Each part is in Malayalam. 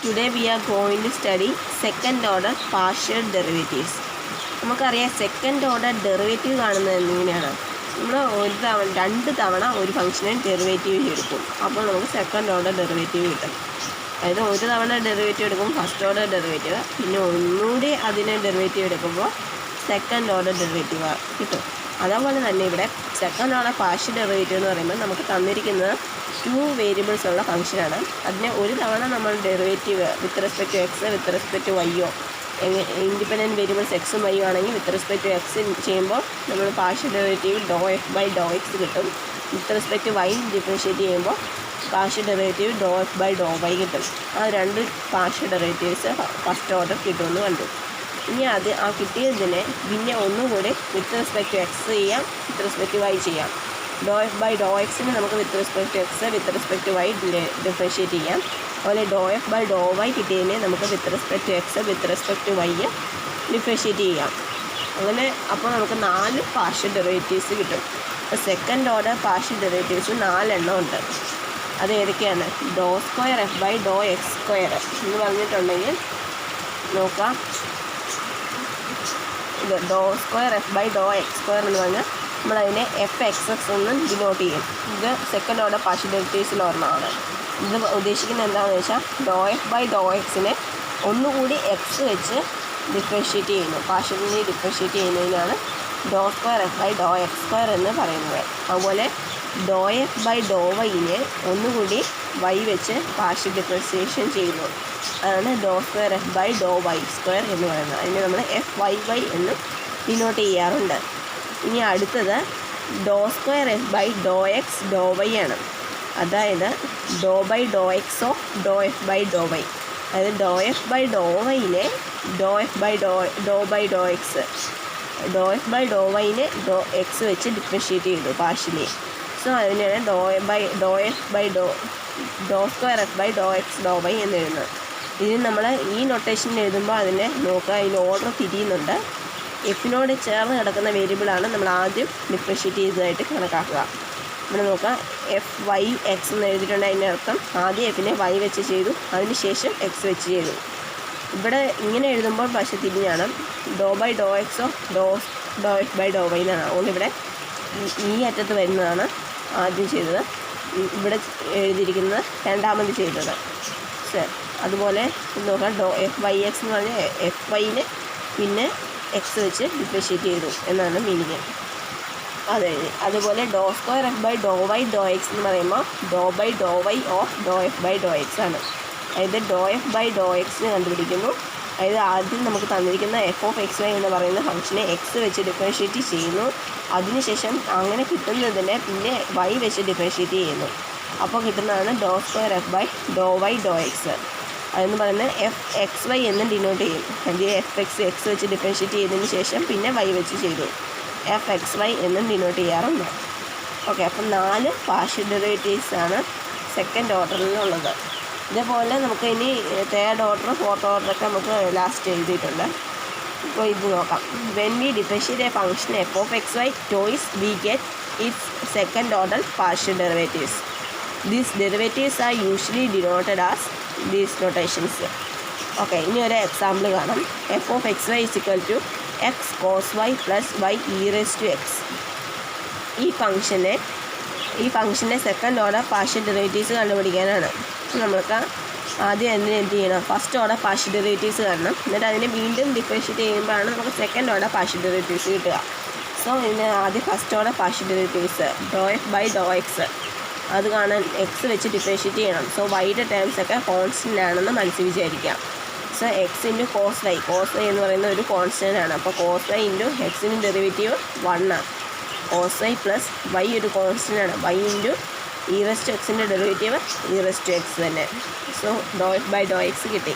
Today we are going to study second order partial derivatives. നമുക്കറിയാം സെക്കൻഡ് ഓർഡർ ഡെറിവേറ്റീവ് കാണുന്നത് എങ്ങനെയാണ്? നമ്മൾ രണ്ട് തവണ ഒരു ഫംഗ്ഷനെ ഡെറിവേറ്റീവ് എടുക്കും. അപ്പോൾ നമുക്ക് സെക്കൻഡ് ഓർഡർ ഡെറിവേറ്റീവ് കിട്ടും. അതായത് ഒരു തവണ ഡെറിവേറ്റീവ് എടുക്കുമ്പോൾ ഫസ്റ്റ് ഓർഡർ ഡെറിവേറ്റീവ്, പിന്നെ ഒന്നുകൂടി അതിനെ ഡെറിവേറ്റീവ് എടുക്കുമ്പോൾ സെക്കൻഡ് ഓർഡർ ഡെറിവേറ്റീവ് കിട്ടും. അതേപോലെ തന്നെ ഇവിടെ സെക്കൻഡ് ഓർഡർ പാർഷ്യൽ ഡെറിവേറ്റീവ് എന്ന് പറയുമ്പോൾ നമുക്ക് തന്നിരിക്കുന്നത് 2 വേരിയബിൾസ് ഉള്ള ഫംഗ്ഷനാണ്. അതിനെ ഒരു തവണ നമ്മൾ derivative with respect to X with respect to വൈയോ ഇൻഡിപെൻഡൻറ്റ് വേരിയബിൾസ് എക്സും വൈയും ആണെങ്കിൽ വിത്ത് റെസ്പെക്ട് ടു എക്സ് ചെയ്യുമ്പോൾ നമ്മൾ partial derivative do F by do X കിട്ടും. With respect to Y differentiate ചെയ്യുമ്പോൾ partial derivative do F by do Y കിട്ടും. ആ രണ്ട് പാർഷ്യൽ ഡെറിവേറ്റീവ്സ് ഫസ്റ്റ് ഓർഡർ കിട്ടുമെന്ന് കണ്ടു. ഇനി ആ കിട്ടിയതിനെ പിന്നെ ഒന്നുകൂടി വിത്ത് റെസ്പെക്ട് ടു എക്സ് ചെയ്യാം, വിത്ത് റെസ്പെക്ട് ടു വൈ ചെയ്യാം. ഡോ എഫ് ബൈ ഡോ എക്സിന് നമുക്ക് with respect to X with respect to Y differentiate ചെയ്യാം. അതുപോലെ do F by do y കിട്ടിയതിനെ നമുക്ക് with respect to X with respect to Y differentiate ചെയ്യാം. അങ്ങനെ അപ്പോൾ നമുക്ക് 4 പാർഷ്യൽ ഡെറിവേറ്റീവ്സ് കിട്ടും. അപ്പോൾ സെക്കൻഡ് ഓർഡർ പാർഷ്യൽ ഡെറിവേറ്റീവ്സ് 4 എണ്ണം ഉണ്ട്. അത് ഏതൊക്കെയാണ്? Do square F by do X square എന്ന് പറഞ്ഞിട്ടുണ്ടെങ്കിൽ നോക്കാം. ഇത് do square F by do X square എന്ന് പറഞ്ഞാൽ നമ്മളതിനെ എഫ് എക്സ് എക്സ് എന്ന് ഡിനോട്ട് ചെയ്യും. ഇത് സെക്കൻഡ് ഓർഡർ പാർഷ്യൽ ഡെറിവേറ്റീവ്സിൽ ഒരെണ്ണമാണ്. ഇത് ഉദ്ദേശിക്കുന്നത് എന്താണെന്ന് വെച്ചാൽ ഡോ എഫ് ബൈ ഡോ എക്സിനെ ഒന്നുകൂടി എക്സ് വെച്ച് ഡിഫറൻഷ്യേറ്റ് ചെയ്യുന്നു. പാർഷ്യലി ഡിഫറൻഷ്യേറ്റ് ചെയ്യുന്നതിനാണ് do square F by do X square എന്ന് പറയുന്നത്. അതുപോലെ ഡോ എഫ് ബൈ ഡോ വൈനെ ഒന്നുകൂടി വൈ വെച്ച് പാർഷ്യൽ ഡിഫറൻഷിയേഷൻ ചെയ്യുന്നു. അതാണ് do square F by do Y square എന്ന് പറയുന്നത്. അതിനെ നമ്മൾ എഫ് വൈ വൈ എന്നും ഡിനോട്ട് ചെയ്യാറുണ്ട്. ഇനി അടുത്തത് do square F by do X do Y ആണ്. അതായത് do by do X of do F by do Y. അതായത് ഡോ എഫ് ബൈ ഡോ വൈനെ do F by do by do X do F by do വൈനെ ഡോ എക്സ് വെച്ച് ഡിഫറൻഷ്യേറ്റ് ചെയ്തു പാർഷ്യലി. സോ അതിനെയാണ് ഡോ F by do square F by do X do y എന്ന് എഴുതുന്നത്. ഇതിന് നമ്മൾ ഈ നൊട്ടേഷനിൽ എഴുതുമ്പോൾ അതിനെ നോക്കുക, അതിന് ഓർഡർ തിരിയുന്നുണ്ട്. എഫിനോട് ചേർന്ന് കിടക്കുന്ന വേരിയബിളാണ് നമ്മൾ ആദ്യം ഡിഫറൻഷ്യേറ്റ് ചെയ്തതായിട്ട് കണക്കാക്കുക. നമ്മൾ നോക്കാം, എഫ് വൈ എക്സ് എന്ന് എഴുതിയിട്ടുണ്ട്. അതിൻ്റെ അർത്ഥം ആദ്യം എഫിനെ വൈ വെച്ച് ചെയ്തു, അതിനുശേഷം എക്സ് വെച്ച് ചെയ്തു. ഇവിടെ ഇങ്ങനെ എഴുതുമ്പോൾ പക്ഷേ തിരിഞ്ഞാണ് ഡോ ബൈ ഡോ എക്സോ do F by do Y എന്നാണ്. അതുകൊണ്ട് ഇവിടെ ഈ അറ്റത്ത് വരുന്നതാണ് ആദ്യം ചെയ്തത്, ഇവിടെ എഴുതിയിരിക്കുന്നത് രണ്ടാമത് ചെയ്തത്. അതുപോലെ നോക്കാം, ഡോ എഫ് വൈ എക്സ് എന്ന് പറഞ്ഞാൽ എഫ് വൈനെ പിന്നെ എക്സ് വെച്ച് ഡിഫറൻഷ്യേറ്റ് ചെയ്തു എന്നാണ് മീനിങ്. അതുപോലെ do square F by do Y do X എന്ന് പറയുമ്പോൾ do by do Y of do F by do X ആണ്. അതായത് ഡോ എഫ് ബൈ ഡോ എക്സിന് കണ്ടുപിടിക്കുന്നു. അതായത് ആദ്യം നമുക്ക് തന്നിരിക്കുന്ന എഫ് ഓഫ് എക്സ് വൈ എന്ന് പറയുന്ന ഫംഗ്ഷനെ എക്സ് വെച്ച് ഡിഫറൻഷ്യേറ്റ് ചെയ്യുന്നു. അതിനുശേഷം അങ്ങനെ കിട്ടുന്നതിനെ പിന്നെ വൈ വെച്ച് ഡിഫറൻഷ്യേറ്റ് ചെയ്യുന്നു. അപ്പോൾ കിട്ടുന്നതാണ് do square F by do Y do X. അതെന്ന് പറയുന്നത് എഫ് എക്സ് വൈ എന്ന് ഡിനോട്ട് ചെയ്യും. അല്ലെങ്കിൽ എഫ് എക്സ് വെച്ച് ഡിഫറൻഷ്യേറ്റ് ചെയ്തതിന് ശേഷം പിന്നെ വൈ വെച്ച് ചെയ്തു എഫ് എക്സ് വൈ എന്നും ഡിനോട്ട് ചെയ്യാറുണ്ട്. ഓക്കെ, അപ്പം 4 പാർഷ്യൽ ഡെറിവേറ്റീവ്സ് ആണ് സെക്കൻഡ് ഓർഡറിലുള്ളത്. ഇതേപോലെ നമുക്ക് ഇനി തേർഡ് ഓർഡർ ഫോർത്ത് ഓർഡറൊക്കെ നമുക്ക് ലാസ്റ്റ് എഴുതിയിട്ടുണ്ട്. ഇപ്പോൾ ഇത് നോക്കാം. When we differentiate a function F of x y twice we get its second order partial derivatives. These derivatives are usually denoted as these notations. Okay, ഇനി ഒരു എക്സാമ്പിൾ കാണാം. F of x y is equal to x cos Y plus y e raise to x. ഈ ഫംഗ്ഷൻ്റെ സെക്കൻഡ് ഓർഡർ പാർഷ്യൽ ഡെറിവേറ്റീവ്സ് കണ്ടുപിടിക്കാനാണ്. നമ്മൾക്ക് ആദ്യം എന്ത് ചെയ്യണം? ഫസ്റ്റ് ഓർഡർ പാർഷ്യൽ ഡെറിവേറ്റീവ്സ് കാണണം. എന്നിട്ട് അതിനെ വീണ്ടും ഡിഫറൻഷ്യേറ്റ് ചെയ്യുമ്പോഴാണ് നമുക്ക് സെക്കൻഡ് ഓർഡർ പാർഷ്യൽ ഡെറിവേറ്റീവ്സ് കിട്ടുക. സോ ഇതിന് ആദ്യം first order partial derivatives do F by do x അത് കാണാൻ എക്സ് വെച്ച് ഡിഫറൻഷ്യേറ്റ് ചെയ്യണം. സോ വൈയുടെ ടേംസൊക്കെ കോൺസ്റ്റൻ്റ് ആണെന്ന് മനസ്സിൽ വിചാരിക്കാം. So X into cos Y എന്ന് പറയുന്ന ഒരു കോൺസ്റ്റൻ്റ് ആണ്. അപ്പോൾ കോസ് വൈ ഇൻറ്റു എക്സിൻ്റെ ഡെറിവേറ്റീവ് 1 ആണ്. കോസ് വൈ പ്ലസ് വൈ ഒരു കോൺസ്റ്റൻ്റ് ആണ്. വൈ ഇൻറ്റു ഇ റെസ്റ്റ് എക്സിൻ്റെ ഡെറിവേറ്റീവ് ഇ റെസ്റ്റ് എക്സ് തന്നെ. So do F by do X കിട്ടി.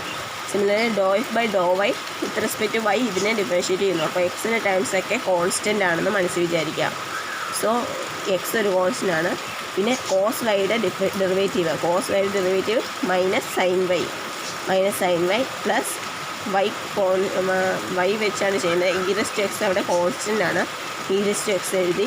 Similarly do F by do Y with respect Y ഇതിനെ ഡിഫറൻഷ്യേറ്റ് ചെയ്യുന്നു. അപ്പോൾ എക്സിൻ്റെ ടേംസൊക്കെ കോൺസ്റ്റൻ്റ് ആണെന്ന് മനസ്സിൽ വിചാരിക്കാം. സോ എക്സ് ഒരു കോൺസ്റ്റൻ്റ് ആണ്. പിന്നെ കോസ് വൈയുടെ derivative minus sine Y plus Y വെച്ചാണ് ചെയ്യുന്നത്. ഇ റെസ്റ്റ് എക്സ് അവിടെ കോൺസ്റ്റൻ്റ് ആണ്. ഇ റെസ്റ്റ് എക്സ് എഴുതി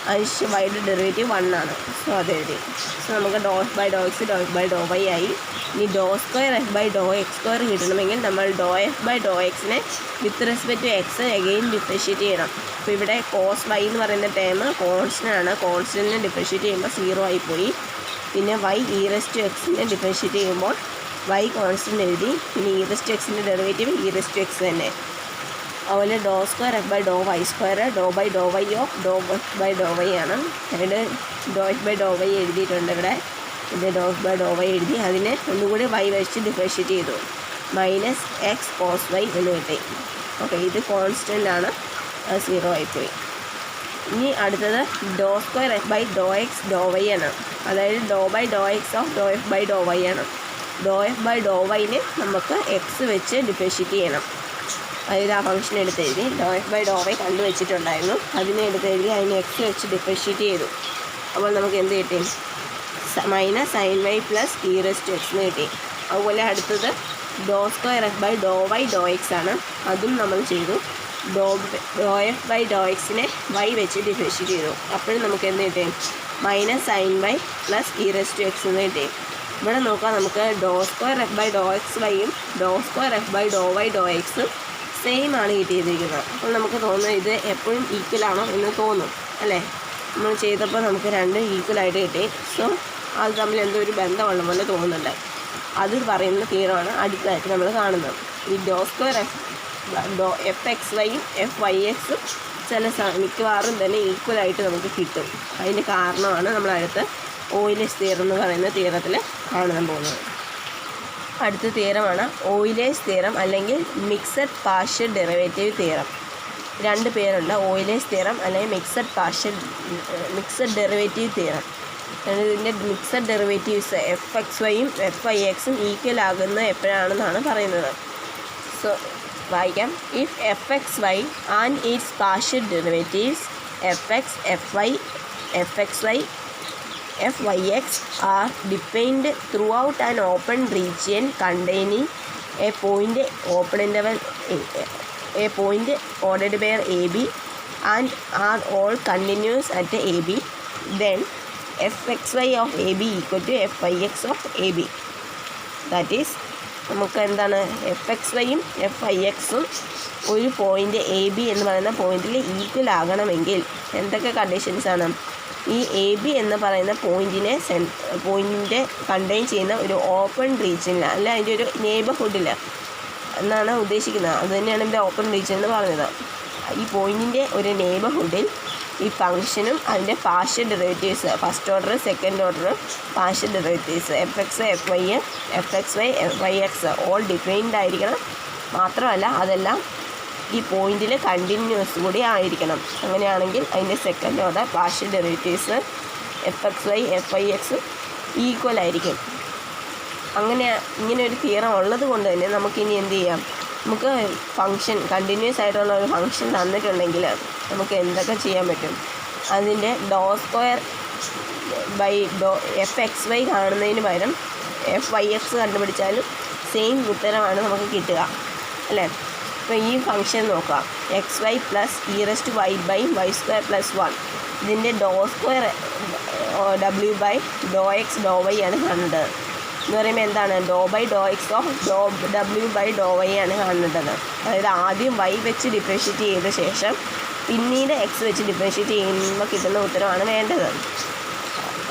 അതിന് വൈയുടെ ഡെറിവേറ്റീവ് 1 ആണ്. സോ അതെഴുതി. സോ നമുക്ക് do F by do X do F by do Y ആയി. ഇനി do square F by do X square കിട്ടണമെങ്കിൽ നമ്മൾ ഡോ എഫ് ബൈ ഡോ എക്സിനെ with respect to X again differentiate ചെയ്യണം. അപ്പോൾ ഇവിടെ കോസ് വൈ എന്ന് പറയുന്ന ടേം കോൺസ്റ്റൻ്റ് ആണ്. കോൺസ്റ്റൻറ്റിനെ ഡിഫറൻഷ്യേറ്റ് ചെയ്യുമ്പോൾ 0 ആയിപ്പോയി. പിന്നെ വൈ ഇ റെസ്റ്റ് ടു എക്സിനെ ഡിഫറൻഷ്യേറ്റ് ചെയ്യുമ്പോൾ വൈ കോൺസ്റ്റൻ്റ് എഴുതി. പിന്നെ ഇ റെസ്റ്റ് ടു എക്സിൻ്റെ derivative E raised to X തന്നെ. അതുപോലെ do square F by do Y square do by do Y of do F by do Y ആണ്. ഇവിടെ do F by do Y എഴുതിയിട്ടുണ്ട്. ഇവിടെ ഇത് do F by do Y എഴുതി. അതിനെ ഒന്നുകൂടി വൈ വെച്ച് ഡിഫറൻഷ്യേറ്റ് ചെയ്തു. മൈനസ് എക്സ് കോസ് വൈ എന്ന് കിട്ടി. ഓക്കെ, ഇത് കോൺസ്റ്റൻ്റ് ആണ്. 0 ആയിപ്പോയി. ഇനി അടുത്തത് do square F by do X do Y ആണ്. അതായത് do by do X of do F by do Y ആണ്. ഡോ എഫ് ബൈ ഡോ വൈനെ നമുക്ക് എക്സ് വെച്ച് ഡിഫറൻഷ്യേറ്റ് ചെയ്യണം. അതായത് ആ ഫംഗ്ഷൻ എടുത്തെഴുതി. Do F by do Y കണ്ടുവച്ചിട്ടുണ്ടായിരുന്നു. അതിനെ എടുത്തെഴുതി അതിനെ എക്സ് വെച്ച് ഡിഫറൻഷ്യേറ്റ് ചെയ്തു. അപ്പോൾ നമുക്ക് എന്ത് കിട്ടി? Minus sine Y plus E raised to X എന്ന് കിട്ടി. അതുപോലെ അടുത്തത് do square F by do Y do X ആണ്. അതും നമ്മൾ ചെയ്തു. ഡോ എഫ് ബൈ ഡോ എക്സിനെ വൈ വെച്ച് ഡിഫറൻഷ്യേറ്റ് ചെയ്തു. അപ്പോഴും നമുക്ക് എന്ത് കിട്ടി? Minus sine Y plus E raised to X എന്ന് കിട്ടി. ഇവിടെ നോക്കാം, നമുക്ക് do square F by do X വൈയും do square F by do Y do എക്സും സെയിം ആണ് കിട്ടിയിരിക്കുന്നത്. അപ്പോൾ നമുക്ക് തോന്നുന്നത് ഇത് എപ്പോഴും ഈക്വലാണോ എന്ന് തോന്നും അല്ലേ? നമ്മൾ ചെയ്തപ്പോൾ നമുക്ക് രണ്ടും ഈക്വലായിട്ട് കിട്ടി. സോ അത് തമ്മിൽ എന്തോ ഒരു ബന്ധമുള്ള പോലെ തോന്നുന്നുണ്ട്. അത് പറയുന്ന തീരമാണ് അടുത്തതായിട്ട് നമ്മൾ കാണുന്നത്. ഈ ഡോ സ്ക്വയർ എഫ് എക്സ് വൈയും എഫ് വൈ എക്സും മിക്കവാറും തന്നെ ഈക്വലായിട്ട് നമുക്ക് കിട്ടും. അതിൻ്റെ കാരണമാണ് നമ്മൾ അടുത്ത ഓയിലേഴ്സ് തിയറം എന്ന് പറയുന്ന തിയറത്തിൽ കാണാൻ പോകുന്നത്. അടുത്ത തിയറമാണ് ഓയിലേഴ്സ് തിയറം അല്ലെങ്കിൽ മിക്സഡ് പാർഷ്യൽ ഡെറിവേറ്റീവ് തിയറം. രണ്ട് പേരുണ്ട്, ഓയിലേഴ്സ് തിയറം അല്ലെങ്കിൽ മിക്സഡ് ഡെറിവേറ്റീവ് തിയറം. ഇതിൻ്റെ മിക്സഡ് ഡെറിവേറ്റീവ്സ് എഫ് എക്സ് വൈയും എഫ് ഐ എക്സും ഈക്വൽ ആകുന്ന എപ്പോഴാണെന്നാണ് പറയുന്നത്. സോ വായിക്കാം. If F X Y and its partial derivatives F X F Y F X Y Fyx are defined throughout an open region containing a point open interval a point ordered by AB and are all continuous at AB, then Fxy of AB equal to Fyx of AB. That is, നമുക്ക് എന്താണ് എഫ് എക്സ് വൈയും എഫ് ഐ എക്സും ഒരു പോയിൻ്റ് എ ബി എന്ന് പറയുന്ന പോയിന്റിൽ ഈക്വൽ ആകണമെങ്കിൽ എന്തൊക്കെ കണ്ടീഷൻസാണ്? ഈ എ ബി എന്ന് പറയുന്ന പോയിൻറ്റിൻ്റെ കണ്ടെയ്ൻ ചെയ്യുന്ന ഒരു ഓപ്പൺ റീജിയനിൽ അല്ല അതിൻ്റെ ഒരു നെയ്ബർഹുഡിൽ എന്നാണ് ഉദ്ദേശിക്കുന്നത്. അത് തന്നെയാണ് ഇവിടെ ഓപ്പൺ റീജിയൻ എന്ന് പറഞ്ഞത്. ഈ പോയിൻറ്റിൻ്റെ ഒരു നെയ്ബർഹുഡിൽ ഈ ഫംഗ്ഷനും അതിൻ്റെ partial derivatives first order second order partial derivatives F X F Y F X y F Y x all defined ആയിരിക്കണം. മാത്രമല്ല അതെല്ലാം ഈ പോയിന്റിൽ കണ്ടിന്യൂസ് കൂടി ആയിരിക്കണം. അങ്ങനെയാണെങ്കിൽ അതിൻ്റെ second order partial derivatives F X y F y x equal ആയിരിക്കും. ഇങ്ങനെ ഒരു തിയറം ഉള്ളത് കൊണ്ട് തന്നെ നമുക്കിനി എന്ത് ചെയ്യാം? നമുക്ക് ഫംഗ്ഷൻ കണ്ടിന്യൂസ് ആയിട്ടുള്ള ഒരു ഫംഗ്ഷൻ തന്നിട്ടുണ്ടെങ്കിൽ നമുക്ക് എന്തൊക്കെ ചെയ്യാൻ പറ്റും? അതിൻ്റെ do square by do F X Y കാണുന്നതിന് പകരം എഫ് വൈ എക്സ് കണ്ടുപിടിച്ചാലും സെയിം ഉത്തരമാണ് നമുക്ക് കിട്ടുക അല്ലേ? അപ്പോൾ ഈ ഫംഗ്ഷൻ നോക്കാം. X Y plus E rest Y by Y square plus 1 ഇതിൻ്റെ do square W by do X do Y ആണ് കാണേണ്ടത്. എന്ന് പറയുമ്പോൾ എന്താണ്? Do by do X of do W by do Y ആണ് കാണേണ്ടത്. അതായത് ആദ്യം വൈ വെച്ച് ഡിഫറൻഷ്യേറ്റ് ചെയ്ത ശേഷം പിന്നീട് എക്സ് വെച്ച് ഡിഫറൻഷ്യേറ്റ് ചെയ്യുമ്പോൾ കിട്ടുന്ന ഉത്തരമാണ് വേണ്ടത്.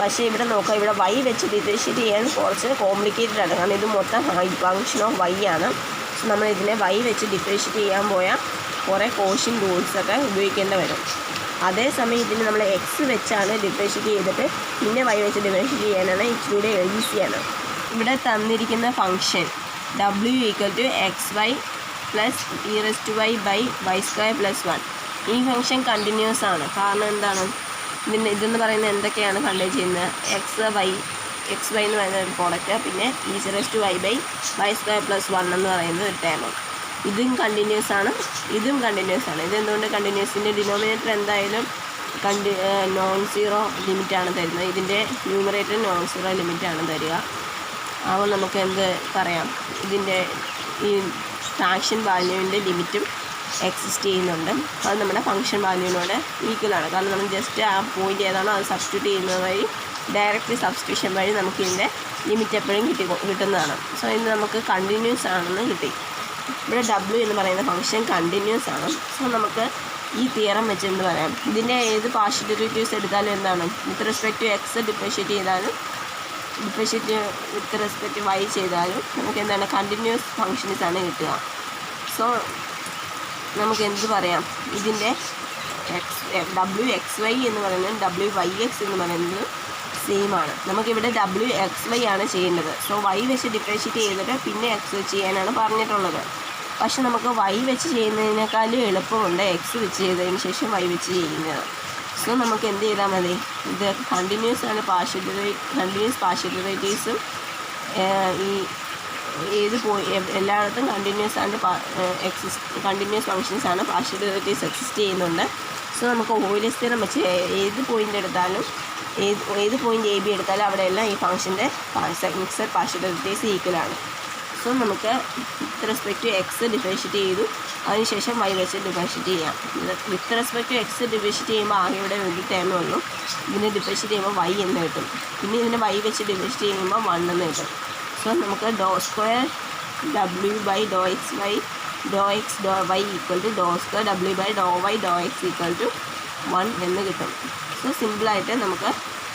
പക്ഷേ ഇവിടെ നോക്കാം, ഇവിടെ വൈ വെച്ച് ഡിഫറൻഷ്യേറ്റ് ചെയ്യാൻ കുറച്ച് കോംപ്ലിക്കേറ്റഡ് ആണ്. കാരണം ഇത് മൊത്തം ഫംഗ്ഷൻ ഓഫ് വൈ ആണ്. നമ്മൾ ഇതിനെ വൈ വെച്ച് ഡിഫറൻഷ്യേറ്റ് ചെയ്യാൻ പോയാൽ കുറേ കോഷ്യൻ റൂൾസൊക്കെ ഉപയോഗിക്കേണ്ടി വരും. അതേസമയം ഇതിന് നമ്മൾ എക്സ് വെച്ചാണ് ഡിഫറൻഷ്യേറ്റ് ചെയ്തിട്ട് പിന്നെ വൈ വെച്ച് ഡിഫറൻഷ്യേറ്റ് ചെയ്യാനാണ് ഇച്ചിരി ഈസിയാണ്. ഇവിടെ തന്നിരിക്കുന്ന function W equal to x Y plus E rest Y by Y square plus 1 ഈ ഫംഗ്ഷൻ കണ്ടിന്യൂസ് ആണ്. കാരണം എന്താണ്? ഇതെന്ന് പറയുന്നത് എന്തൊക്കെയാണ് കണ്ടെയ്ൻ ചെയ്യുന്നത്? എക്സ് വൈ എന്ന് പറയുന്ന ഒരു പ്രോഡക്റ്റ്, പിന്നെ E rest Y by Y square plus 1 എന്ന് പറയുന്ന ഒരു ടേമാണ്. ഇതും കണ്ടിന്യൂസ് ആണ്, ഇതും കണ്ടിന്യൂസ് ആണ്. ഇതെന്തുകൊണ്ട് കണ്ടിന്യൂസിൻ്റെ ഡിനോമിനേറ്റർ എന്തായാലും നോൺ സീറോ ലിമിറ്റാണ് തരുന്നത്. ഇതിൻ്റെ ന്യൂമറേറ്റർ നോൺ സീറോ ലിമിറ്റാണ് തരിക. അപ്പോൾ നമുക്ക് എന്ത് പറയാം? ഇതിൻ്റെ ഈ ഫ്രാക്ഷൻ വാല്യൂവിൻ്റെ ലിമിറ്റും എക്സിസ്റ്റ് ചെയ്യുന്നുണ്ട്. അത് നമ്മുടെ ഫംഗ്ഷൻ വാല്യൂവിനോട് ഈക്വലാണ്. കാരണം നമ്മൾ ജസ്റ്റ് ആ പോയിൻ്റ് ഏതാണോ അത് സബ്സ്റ്റിറ്റ്യൂട്ട് ചെയ്യുന്നത് വഴി ഡയറക്റ്റ്ലി സബ്സ്റ്റിറ്റ്യൂഷൻ വഴി നമുക്ക് ഇതിൻ്റെ ലിമിറ്റ് എപ്പോഴും കിട്ടുന്നതാണ്. സോ ഇത് നമുക്ക് കണ്ടിന്യൂസ് ആണെന്ന് കിട്ടി. ഇവിടെ W എന്ന് പറയുന്ന ഫംഗ്ഷൻ കണ്ടിന്യൂസ് ആണ്. സോ നമുക്ക് ഈ തിയറം വെച്ച് എന്ത് പറയാം, ഇതിൻ്റെ ഏത് പാർഷ്യൽ ഡെറിവേറ്റീവ്സ് എടുത്താലും എന്താണ്, with respect to X differentiate ചെയ്താലും differentiate with respect to Y ചെയ്താലും നമുക്ക് എന്താണ് കണ്ടിന്യൂസ് ഫങ്ഷൻസ് ആണ് കിട്ടുക. സോ നമുക്ക് എന്ത് പറയാം, ഇതിൻ്റെ WXY എന്ന് പറയുന്നത് WYX എന്ന് പറയുന്നത് സെയിം ആണ്. നമുക്കിവിടെ WXY ആണ് ചെയ്യേണ്ടത്. സോ Y വെച്ച് ഡിഫറൻഷ്യേറ്റ് ചെയ്തിട്ട് പിന്നെ X വെച്ച് ചെയ്യാനാണ് പറഞ്ഞിട്ടുള്ളത്. പക്ഷെ നമുക്ക് Y വെച്ച് ചെയ്യുന്നതിനേക്കാളും എളുപ്പമുണ്ട് X വെച്ച് ചെയ്തതിന് ശേഷം Y വെച്ച് ചെയ്യുന്നത്. സോ നമുക്ക് എന്ത് ചെയ്താൽ മതി, ഇത് കണ്ടിന്യൂസ് ആണ് കണ്ടിന്യൂസ് പാർഷ്യൽ ഡെറിവേറ്റീവ്സും ഈ ഏത് എല്ലായിടത്തും കണ്ടിന്യൂസ് ആണ് കണ്ടിന്യൂസ് ഫങ്ഷൻസ് ആണ് പാർഷ്യൽ ഡെറിവേറ്റീവ്സ് എക്സിസ്റ്റ് ചെയ്യുന്നുണ്ട്. സോ നമുക്ക് ഓയിലേഴ്സ് തിയറം വെച്ച് ഏത് പോയിൻ്റ് എടുത്താലും ഏത് പോയിൻ്റ് AB എടുത്താലും അവിടെയെല്ലാം ഈ ഫംഗ്ഷൻ്റെ മിക്സഡ് പാർഷ്യൽ ഡെറിവേറ്റീവ്സ് ഈക്വലാണ്. സോ നമുക്ക് with respect to X differentiate ചെയ്തു, അതിനുശേഷം Y വെച്ച് ഡിഫറൻഷ്യേറ്റ് ചെയ്യാം. With respect to X differentiate ചെയ്യുമ്പോൾ ആകെ ഇവിടെ ഒരു ടേമേ ഉള്ളൂ. ഇതിനെ ഡിഫറൻഷ്യേറ്റ് ചെയ്യുമ്പോൾ Y എന്ന് കിട്ടും. പിന്നെ ഇതിനെ Y വെച്ച് ഡിഫറൻഷ്യേറ്റ് ചെയ്യുമ്പോൾ 1 എന്ന് കിട്ടും. സോ നമുക്ക് do square W/∂xy ∂x/y equal to do square W/∂y ∂x equal to 1 എന്ന് കിട്ടും. സോ സിമ്പിളായിട്ട് നമുക്ക്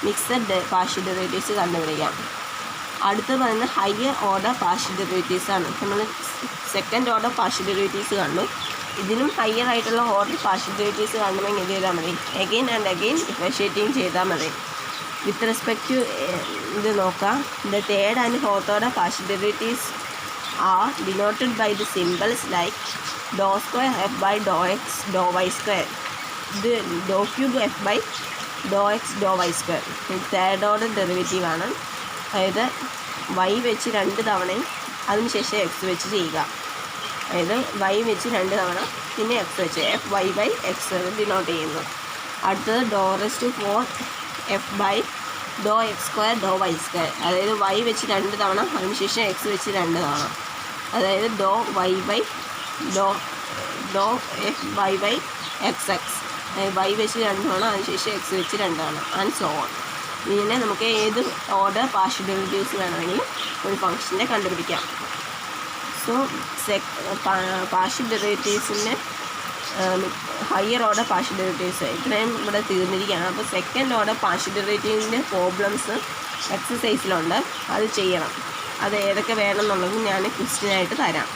മിക്സഡ് പാർഷ്യൽ ഡെറിവേറ്റീവ്സ് കണ്ടുപിടിക്കാം. അടുത്ത് പറയുന്നത് ഹയർ ഓർഡർ പാർഷ്യൽ ഡെറിവേറ്റീവ്സ് ആണ്. നമ്മൾ സെക്കൻഡ് ഓർഡർ പാർഷ്യൽ ഡെറിവേറ്റീവ്സ് കണ്ടു. ഇതിനും ഹയർ ആയിട്ടുള്ള ഓർഡർ പാർഷ്യൽ ഡെറിവേറ്റീവ്സ് കാണണമെങ്കിൽ എന്ത് ചെയ്താൽ മതി, അഗെയിൻ ആൻഡ് അഗെയിൻ ഡിഫറൻഷ്യേറ്റിംഗ് ചെയ്താൽ മതി. വിത്ത് റെസ്പെക്ട് ടു ഇത് നോക്കാം, the third and fourth order partial derivatives are denoted by the simples like do square F/∂x/∂y². ഇത് ഡോ ക്യൂബ് F/∂x/∂y². ഇത് തേർഡ് ഓർഡർ ഡെറിവേറ്റീവ് ആണ്. അതായത് Y വെച്ച് 2 തവണയും അതിനുശേഷം X വെച്ച് ചെയ്യുക. അതായത് Y വെച്ച് 2 തവണ പിന്നെ X വെച്ച് Fy/x ഡിനോട്ട് ചെയ്യുന്നു. അടുത്തത് ഡോ⁻⁴ F/∂x²/∂y². അതായത് Y വെച്ച് 2 തവണ അതിനുശേഷം X വെച്ച് 2 തവണ. അതായത് F/XX. Y വെച്ച് 2 തവണ അതിനുശേഷം X വെച്ച് 2 തവണ ആൻഡ് സോ ഓൺ. ഇങ്ങനെ നമുക്ക് ഏത് ഓർഡർ പാർഷ്യൽ ഡെറിവേറ്റീവ്സ് വേണമെങ്കിലും ഒരു ഫംഗ്ഷനെ കണ്ടുപിടിക്കാം. സോ പാർഷ്യൽ ഡെറിവേറ്റീവ്സിൻ്റെ ഹയർ ഓർഡർ പാർഷ്യൽ ഡെറിവേറ്റീവ്സ് ഇത്രയും ഇവിടെ തീർന്നിരിക്കുകയാണ്. അപ്പോൾ സെക്കൻഡ് ഓർഡർ പാർഷ്യൽ ഡെറിവേറ്റീവിൻ്റെ പ്രോബ്ലംസ് എക്സസൈസിലുണ്ട്, അത് ചെയ്യണം. അത് ഏതൊക്കെ വേണം എന്നുള്ളത് ഞാൻ ക്വസ്റ്റ്യനായിട്ട് തരാം.